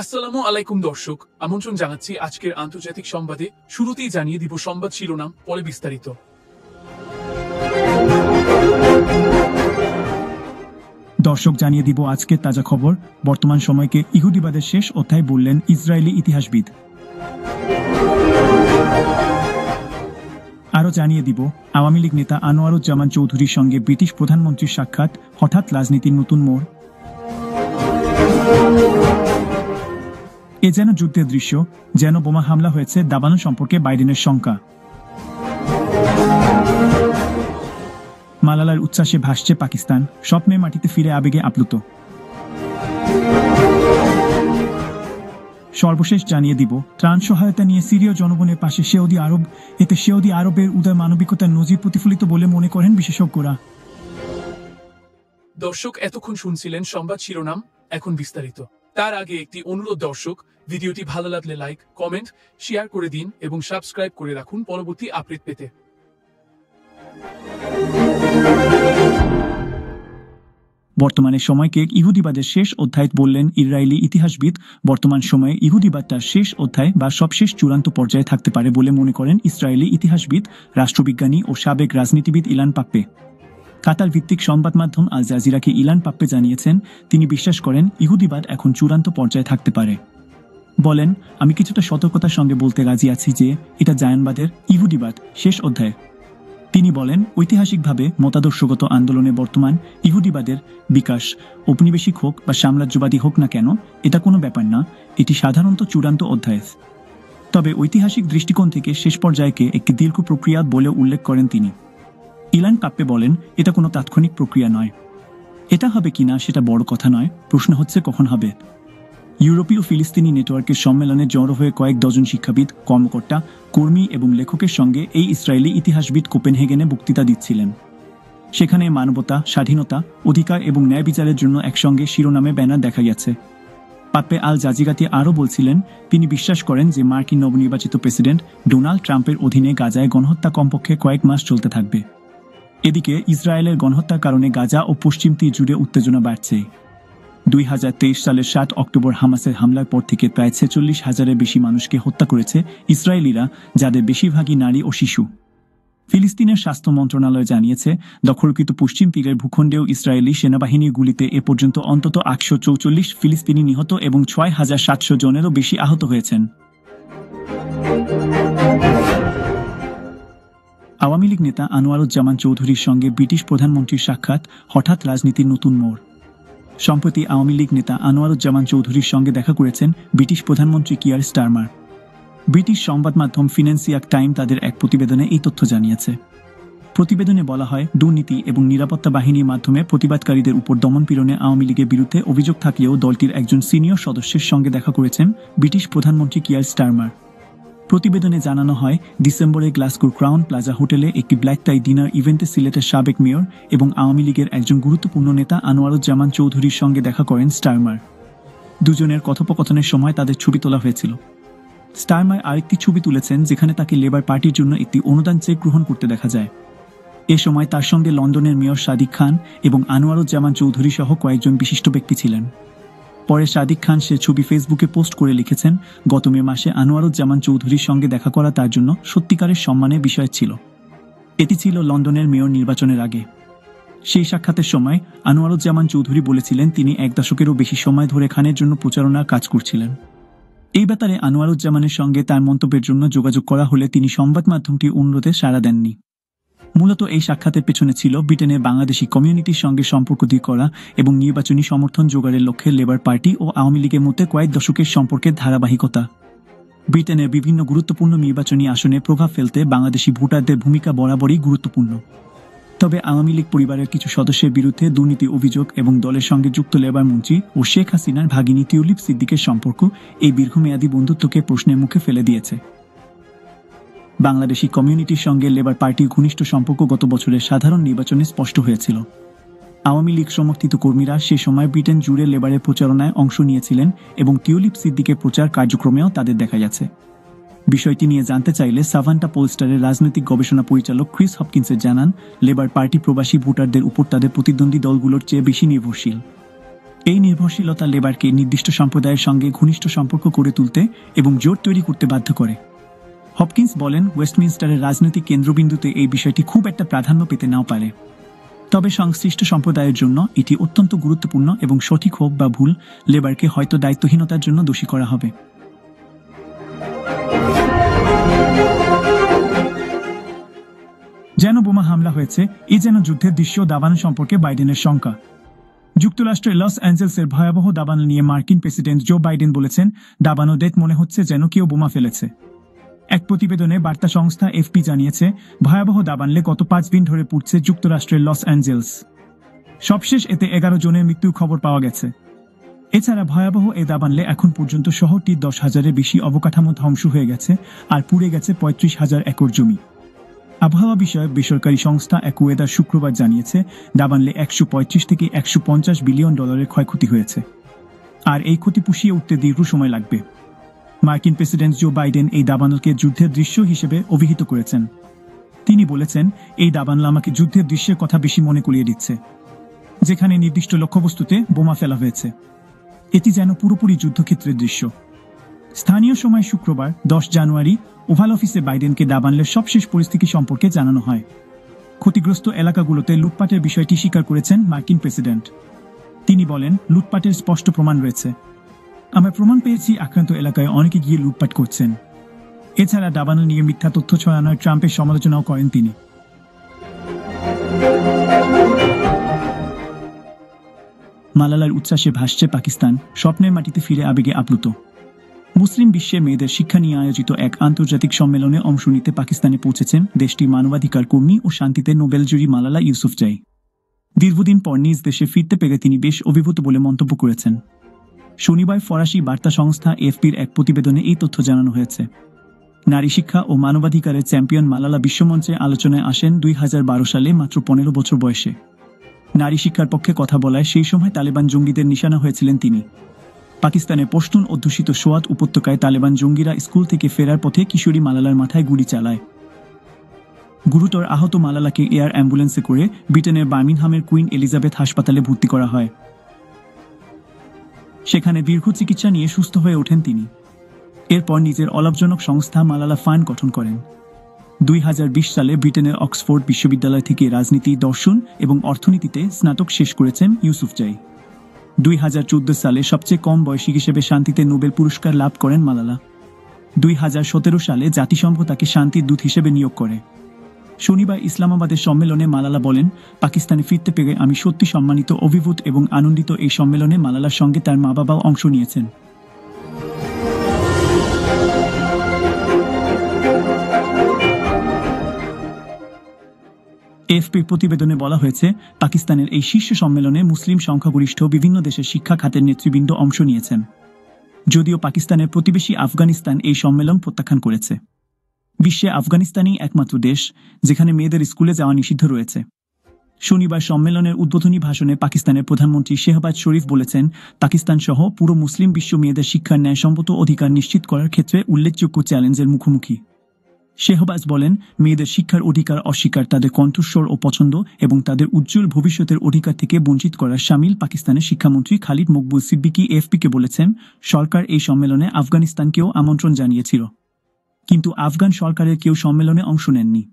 আসসালামু আলাইকুম দর্শক, আমন্ত্রণ জানাচ্ছি আজকের আন্তর্জাতিক সংবাদে। শুরুতেই জানিয়ে দিব সংবাদ শিরোনাম, পরে বিস্তারিত। দর্শক, জানিয়ে দিব আজকের তাজা খবর। বর্তমান সময়কে ইহুদিবাদের শেষ অধ্যায় বললেন ইসরায়েলি ইতিহাসবিদ। আরও জানিয়ে দিব আওয়ামী লীগ নেতা আনোয়ারুজ্জামান চৌধুরীর সঙ্গে ব্রিটিশ প্রধানমন্ত্রীর সাক্ষাৎ, হঠাৎ রাজনীতির নতুন মোড়। এ যেন যুদ্ধের দৃশ্য, যেন বোমা হামলা হয়েছে দাবানল সম্পর্কে বাইডেনের শঙ্কা। মালালার উচ্ছ্বাসে ভাসছে পাকিস্তান, স্বপ্নে মাটিতে ফিরে আবেগে আপ্লুত। সর্বশেষ জানিয়ে দিব ত্রাণ সহায়তা নিয়ে সিরীয় জনগণের পাশে সৌদি আরব। এতে সৌদি আরবের উদয় মানবিকতার নজির প্রতিফলিত বলে মনে করেন বিশেষজ্ঞরা। দর্শক, এতক্ষণ শুনছিলেন সংবাদ শিরোনাম, এখন বিস্তারিত। তার আগে একটি অনুরোধ দর্শক, ভিডিওটি ভালো লাগলে লাইক, কমেন্ট, শেয়ার করে দিন এবং সাবস্ক্রাইব করে রাখুন পরবর্তী আপডেট পেতে। বর্তমানে সময়কে ইহুদিবাদের শেষ অধ্যায় বললেন ইসরায়েলি ইতিহাসবিদ। বর্তমান সময়ে ইহুদিবাদ তার শেষ অধ্যায় বা সবশেষ চূড়ান্ত পর্যায়ে থাকতে পারে বলে মনে করেন ইসরায়েলি ইতিহাসবিদ, রাষ্ট্রবিজ্ঞানী ও সাবেক রাজনীতিবিদ ইলান পাপ্পে। কাতার ভিত্তিক সংবাদ মাধ্যম আল জাজিরাকে ইলান পাপ্পে জানিয়েছেন, তিনি বিশ্বাস করেন ইহুদিবাদ এখন চূড়ান্ত পর্যায়ে থাকতে পারে। বলেন, আমি কিছুটা সতর্কতার সঙ্গে বলতে রাজি আছি যে এটা জায়নবাদের ইহুদিবাদ শেষ অধ্যায়। তিনি বলেন, ঐতিহাসিকভাবে মতাদর্শগত আন্দোলনে বর্তমান ইহুদিবাদের বিকাশ ঔপনিবেশিক হোক বা সাম্রাজ্যবাদী হোক না কেন, এটা কোনো ব্যাপার না, এটি সাধারণত চূড়ান্ত অধ্যায়। তবে ঐতিহাসিক দৃষ্টিকোণ থেকে শেষ পর্যায়কে একটি দীর্ঘ প্রক্রিয়া বলে উল্লেখ করেন তিনি। ইলান পাপ্পে বলেন, এটা কোনো তাৎক্ষণিক প্রক্রিয়া নয়। এটা হবে কিনা সেটা বড় কথা নয়, প্রশ্ন হচ্ছে কখন হবে। ইউরোপীয় ফিলিস্তিনি নেটওয়ার্কের সম্মেলনে জড়ো হয়ে কয়েক ডজন শিক্ষাবিদ, কর্মকর্তা, কর্মী এবং লেখকের সঙ্গে এই ইসরায়েলি ইতিহাসবিদ কোপেনহেগেনে বক্তৃতা দিচ্ছিলেন। সেখানে মানবতা, স্বাধীনতা, অধিকার এবং ন্যায় বিচারের জন্য একসঙ্গে শিরোনামে ব্যানার দেখা গেছে। পাপ্পে আল জাজিরাতে আরও বলছিলেন, তিনি বিশ্বাস করেন যে মার্কিন নবনির্বাচিত প্রেসিডেন্ট ডোনাল্ড ট্রাম্পের অধীনে গাজায় গণহত্যা কমপক্ষে কয়েক মাস চলতে থাকবে। এদিকে ইসরায়েলের গণহত্যার কারণে গাজা ও পশ্চিম তীর জুড়ে উত্তেজনা বাড়ছে। 2023 সালের 7 অক্টোবর হামাসের হামলার পর থেকে প্রায় 46,000-এর বেশি মানুষকে হত্যা করেছে ইসরায়েলিরা, যাদের বেশিরভাগই নারী ও শিশু। ফিলিস্তিনের স্বাস্থ্য মন্ত্রণালয় জানিয়েছে, দখলকৃত পশ্চিম তীরের ভূখণ্ডেও ইসরায়েলি সেনাবাহিনীর গুলিতে এ পর্যন্ত অন্তত 844 ফিলিস্তিনি নিহত এবং 6,700 জনেরও বেশি আহত হয়েছেন। আওয়ামী লীগ নেতা আনোয়ারুজ্জামান চৌধুরীর সঙ্গে ব্রিটিশ প্রধানমন্ত্রীর সাক্ষাৎ, হঠাৎ রাজনীতির নতুন মোড়। সম্প্রতি আওয়ামী লীগ নেতা আনোয়ারুজ্জামান চৌধুরীর সঙ্গে দেখা করেছেন ব্রিটিশ প্রধানমন্ত্রী কিয়ার স্টারমার। ব্রিটিশ সংবাদ মাধ্যম ফিনান্সিয়াল টাইম তাদের এক প্রতিবেদনে এই তথ্য জানিয়েছে। প্রতিবেদনে বলা হয়, দুর্নীতি এবং নিরাপত্তা বাহিনীর মাধ্যমে প্রতিবাদকারীদের উপর দমনপীড়নে আওয়ামী লীগের বিরুদ্ধে অভিযোগ থাকলেও দলটির একজন সিনিয়র সদস্যের সঙ্গে দেখা করেছেন ব্রিটিশ প্রধানমন্ত্রী কিয়ার স্টারমার। প্রতিবেদনে জানানো হয়, ডিসেম্বরে গ্লাসগোর ক্রাউন প্লাজা হোটেলে একটি ব্ল্যাক টাই ডিনার ইভেন্টে সিলেটের সাবেক মেয়র এবং আওয়ামী লীগের একজন গুরুত্বপূর্ণ নেতা আনোয়ারুজ্জামান চৌধুরীর সঙ্গে দেখা করেন স্টারমার। দুজনের কথোপকথনের সময় তাদের ছবি তোলা হয়েছিল। স্টারমার আরেকটি ছবি তুলেছেন যেখানে তাকে লেবার পার্টির জন্য একটি অনুদান চেক গ্রহণ করতে দেখা যায়। এ সময় তার সঙ্গে লন্ডনের মেয়র সাদিক খান এবং আনোয়ারুজ্জামান চৌধুরী সহ কয়েকজন বিশিষ্ট ব্যক্তি ছিলেন। পরে সাদিক খান সে ছবি ফেসবুকে পোস্ট করে লিখেছেন, গত মে মাসে আনোয়ারুজ্জামান চৌধুরীর সঙ্গে দেখা করা তার জন্য সত্যিকারের সম্মানের বিষয় ছিল। এটি ছিল লন্ডনের মেয়র নির্বাচনের আগে। সেই সাক্ষাতের সময় আনোয়ারুজ্জামান চৌধুরী বলেছিলেন, তিনি 1 দশকেরও বেশি সময় ধরে খানের জন্য প্রচারণার কাজ করছিলেন। এই ব্যাপারে আনোয়ারুজ্জামানের সঙ্গে তার মন্তব্যের জন্য যোগাযোগ করা হলে তিনি সংবাদ মাধ্যমটির অনুরোধে সাড়া দেননি। মূলত এই সাক্ষাতের পেছনে ছিল ব্রিটেনের বাংলাদেশি কমিউনিটির সঙ্গে সম্পর্ক দৃঢ় করা এবং নির্বাচনী সমর্থন জোগাড়ের লক্ষ্যে লেবার পার্টি ও আওয়ামী লীগের মধ্যে কয়েক দশকের সম্পর্কের ধারাবাহিকতা। ব্রিটেনের বিভিন্ন গুরুত্বপূর্ণ নির্বাচনী আসনে প্রভাব ফেলতে বাংলাদেশি ভোটারদের ভূমিকা বরাবরই গুরুত্বপূর্ণ। তবে আওয়ামী লীগ পরিবারের কিছু সদস্যের বিরুদ্ধে দুর্নীতি অভিযোগ এবং দলের সঙ্গে যুক্ত লেবার মন্ত্রী ও শেখ হাসিনার ভাগিনী টিউলিপ সিদ্দিকের সম্পর্ক এই দীর্ঘমেয়াদী বন্ধুত্বকে প্রশ্নের মুখে ফেলে দিয়েছে। বাংলাদেশি কমিউনিটির সঙ্গে লেবার পার্টির ঘনিষ্ঠ সম্পর্ক গত বছরের সাধারণ নির্বাচনে স্পষ্ট হয়েছিল। আওয়ামী লীগ সমর্থিত কর্মীরা সে সময় ব্রিটেন জুড়ে লেবারের প্রচারণায় অংশ নিয়েছিলেন এবং টিউলিপ সিদ্দিকের প্রচার কার্যক্রমেও তাদের দেখা গেছে। বিষয়টি নিয়ে জানতে চাইলে সাভান্টা পোলস্টারের রাজনৈতিক গবেষণা পরিচালক ক্রিস হপকিন্সের জানান, লেবার পার্টি প্রবাসী ভোটারদের উপর তাদের প্রতিদ্বন্দ্বী দলগুলোর চেয়ে বেশি নির্ভরশীল। এই নির্ভরশীলতা লেবারকে নির্দিষ্ট সম্প্রদায়ের সঙ্গে ঘনিষ্ঠ সম্পর্ক করে তুলতে এবং জোট তৈরি করতে বাধ্য করে। হপকিন্স বলেন, ওয়েস্টমিনস্টারের রাজনৈতিক কেন্দ্রবিন্দুতে এই বিষয়টি খুব একটা প্রাধান্য পেতে নাও পারে, তবে সংশ্লিষ্ট সম্প্রদায়ের জন্য এটি অত্যন্ত গুরুত্বপূর্ণ এবং সঠিক হোক বা ভুল, লেবারকে হয়তো দায়িত্বহীনতার জন্য দোষী করা হবে। যেন বোমা হামলা হয়েছে, এ যেন যুদ্ধের দৃশ্য। দাবানল সম্পর্কে বাইডেনের শঙ্কা। যুক্তরাষ্ট্রের লস অ্যাঞ্জেলসের ভয়াবহ দাবানল নিয়ে মার্কিন প্রেসিডেন্ট জো বাইডেন বলেছেন, দাবানো ডেট মনে হচ্ছে যেন কেউ বোমা ফেলেছে। এক প্রতিবেদনে বার্তা সংস্থা এফপি জানিয়েছে, ভয়াবহ দাবানলে গত 5 দিন ধরে পুড়ছে যুক্তরাষ্ট্রের লস অ্যাঞ্জেলস। সবশেষ এতে 11 জনের মৃত্যুর খবর পাওয়া গেছে। এছাড়া ভয়াবহ এ দাবানলে এখন পর্যন্ত শহরটির 10,000-এর বেশি অবকাঠামো ধ্বংস হয়ে গেছে আর পুড়ে গেছে 35,000 একর জমি। আবহাওয়া বিষয়ক বেসরকারি সংস্থা অ্যাকুয়েদার শুক্রবার জানিয়েছে, দাবানলে 135 থেকে 150 বিলিয়ন ডলারের ক্ষয়ক্ষতি হয়েছে, আর এই ক্ষতি পুষিয়ে উঠতে দীর্ঘ সময় লাগবে। মার্কিন প্রেসিডেন্ট জো বাইডেন এই দাবানলকে যুদ্ধের দৃশ্য হিসেবে অভিহিত করেছেন। তিনি বলেছেন, এই দাবানল আমাকে যুদ্ধের দৃশ্যের কথা বেশি মনে করিয়ে দিচ্ছে, যেখানে নির্দিষ্ট লক্ষ্যবস্তুতে বোমা ফেলা হয়েছে। এটি যেন পুরোপুরি যুদ্ধক্ষেত্রের দৃশ্য। স্থানীয় সময় শুক্রবার 10 জানুয়ারি ওভাল অফিসে বাইডেনকে দাবানলের সবশেষ পরিস্থিতি সম্পর্কে জানানো হয়। ক্ষতিগ্রস্ত এলাকাগুলোতে লুটপাটের বিষয়টি স্বীকার করেছেন মার্কিন প্রেসিডেন্ট। তিনি বলেন, লুটপাটের স্পষ্ট প্রমাণ রয়েছে। আমরা প্রমাণ পেয়েছি আক্রান্ত এলাকায় অনেকে গিয়ে লুটপাট করছেন। এছাড়া দাবানল নিয়ে মিথ্যা তথ্য ছড়ানোর ট্রাম্পের সমালোচনাও করেন তিনি। মালালার উচ্ছ্বাসে ভাসছে পাকিস্তান, স্বপ্নের মাটিতে ফিরে আবেগে আপ্লুত। মুসলিম বিশ্বে মেয়েদের শিক্ষা নিয়ে আয়োজিত এক আন্তর্জাতিক সম্মেলনে অংশ নিতে পাকিস্তানে পৌঁছেছেন দেশটির মানবাধিকার কর্মী ও শান্তিতে নোবেলজয়ী মালালা ইউসুফজাই। দীর্ঘদিন পর নিজ দেশে ফিরতে পেরে তিনি বেশ অভিভূত বলে মন্তব্য করেছেন। শনিবার ফরাসি বার্তা সংস্থা এফপির এক প্রতিবেদনে এই তথ্য জানানো হয়েছে। নারী শিক্ষা ও মানবাধিকারের চ্যাম্পিয়ন মালালা বিশ্বমঞ্চে আলোচনায় আসেন 2012 সালে মাত্র 15 বছর বয়সে। নারী শিক্ষার পক্ষে কথা বলায় সেই সময় তালেবান জঙ্গিদের নিশানা হয়েছিলেন তিনি। পাকিস্তানের পশতুন অধ্যুষিত সোয়াত উপত্যকায় তালেবান জঙ্গিরা স্কুল থেকে ফেরার পথে কিশোরী মালালার মাথায় গুলি চালায়। গুরুতর আহত মালালাকে এয়ার অ্যাম্বুলেন্সে করে ব্রিটেনের বার্মিংহামের কুইন এলিজাবেথ হাসপাতালে ভর্তি করা হয়। সেখানে দীর্ঘ চিকিৎসা নিয়ে সুস্থ হয়ে ওঠেন তিনি। এরপর নিজের অলাভজনক সংস্থা মালালা ফান্ড গঠন করেন। 2020 সালে ব্রিটেনের অক্সফোর্ড বিশ্ববিদ্যালয় থেকে রাজনীতি, দর্শন এবং অর্থনীতিতে স্নাতক শেষ করেছেন ইউসুফজাই। 2014 সালে সবচেয়ে কম বয়সী হিসেবে শান্তিতে নোবেল পুরস্কার লাভ করেন মালালা। 2017 সালে জাতিসংঘ তাকে শান্তির দূত হিসেবে নিয়োগ করে। শনিবার ইসলামাবাদের সম্মেলনে মালালা বলেন, পাকিস্তানে ফিরতে পেরে আমি সত্যি সম্মানিত, অভিভূত এবং আনন্দিত। এই সম্মেলনে মালালার সঙ্গে তার মা বাবাও অংশ নিয়েছেন। এফপি প্রতিবেদনে বলা হয়েছে, পাকিস্তানের এই শীর্ষ সম্মেলনে মুসলিম সংখ্যাগরিষ্ঠ বিভিন্ন দেশের শিক্ষা খাতের নেতৃবৃন্দ অংশ নিয়েছেন। যদিও পাকিস্তানের প্রতিবেশী আফগানিস্তান এই সম্মেলন প্রত্যাখ্যান করেছে। বিশ্বে আফগানিস্তানই একমাত্র দেশ যেখানে মেয়েদের স্কুলে যাওয়া নিষিদ্ধ রয়েছে। শনিবার সম্মেলনের উদ্বোধনী ভাষণে পাকিস্তানের প্রধানমন্ত্রী শেহবাজ শরীফ বলেছেন, পাকিস্তান সহ পুরো মুসলিম বিশ্ব মেয়েদের শিক্ষার ন্যায়সম্মত অধিকার নিশ্চিত করার ক্ষেত্রে উল্লেখযোগ্য চ্যালেঞ্জের মুখোমুখি। শেহবাজ বলেন, মেয়েদের শিক্ষার অধিকার অস্বীকার তাদের কণ্ঠস্বর ও পছন্দ এবং তাদের উজ্জ্বল ভবিষ্যতের অধিকার থেকে বঞ্চিত করার শামিল। পাকিস্তানের শিক্ষামন্ত্রী খালিদ মকবুল সিদ্দিকী এফপিকে বলেছেন, সরকার এই সম্মেলনে আফগানিস্তানকেও আমন্ত্রণ জানিয়েছিল, কিন্তু আফগান সরকারের কেউ সম্মেলনে অংশ নেননি।